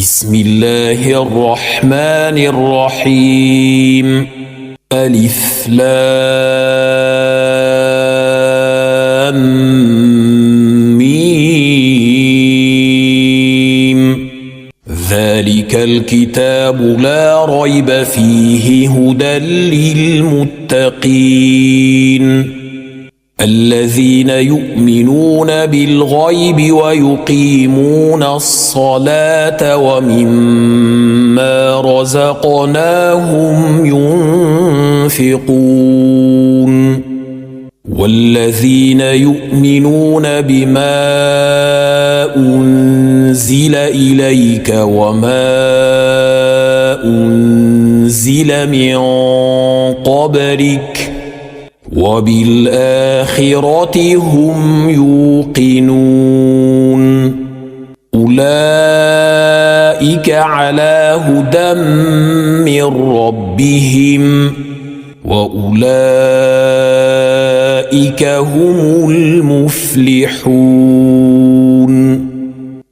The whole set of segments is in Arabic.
بسم الله الرحمن الرحيم. ألف لام ميم. ذلك الكتاب لا ريب فيه هدى للمتقين الذين يؤمنون بالغيب ويقيمون الصلاة ومما رزقناهم ينفقون والذين يؤمنون بما أنزل إليك وما أنزل من قبلك وبالآخرة هم يوقنون أولئك على هدى من ربهم وأولئك هم المفلحون.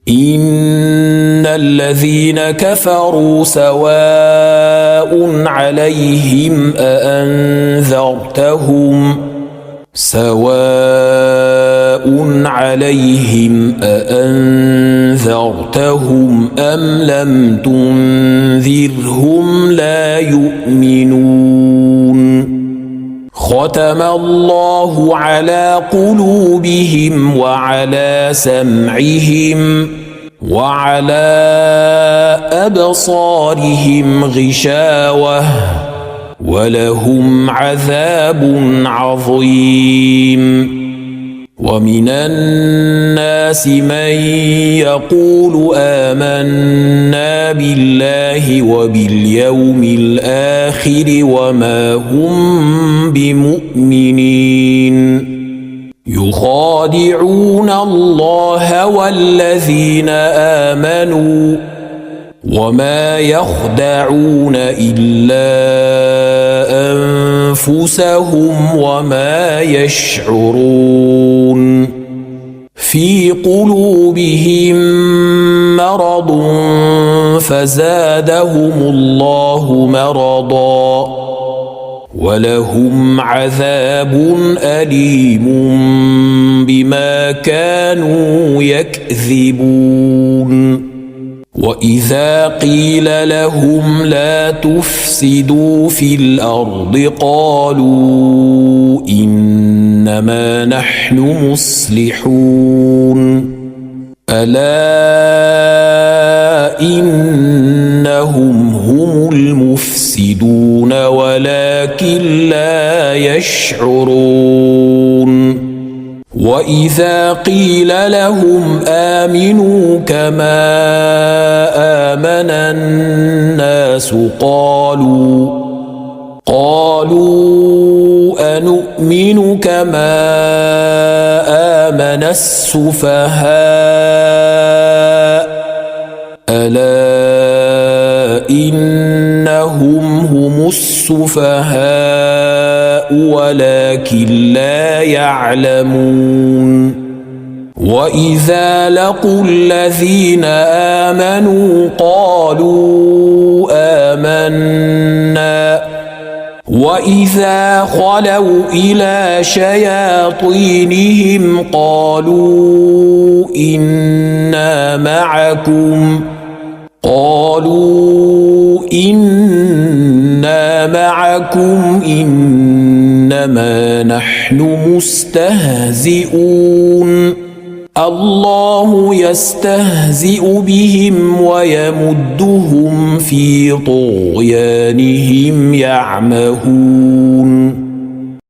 إن الذين كفروا سواء عليهم أأنذرتهم أم لم تنذرهم لا يؤمنون. ختم الله على قلوبهم وعلى سمعهم وعلى أبصارهم غشاوة ولهم عذاب عظيم. ومن الناس من يقول آمنا بالله وباليوم الآخر وما هم بمؤمنين يخادعون الله والذين آمنوا وما يخدعون إلا أنفسهم وما يشعرون. في قلوبهم مرض فزادهم الله مرضا ولهم عذاب أليم بما كانوا يكذبون. وإذا قيل لهم لا تفسدوا في الأرض قالوا إنما نحن مصلحون. ألا إنهم هم المفسدون ولكن لا يشعرون. وإذا قيل لهم آمنوا كما آمن الناس قالوا أنؤمن كما آمن السفهاء ألا إنهم هم السفهاء ولكن لا يعلمون. وإذا لقوا الذين آمنوا قالوا آمنا وإذا خلوا إلى شياطينهم قالوا إنا معكم إنما نحن مستهزئون. الله يستهزئ بهم ويمدهم في طغيانهم يعمهون.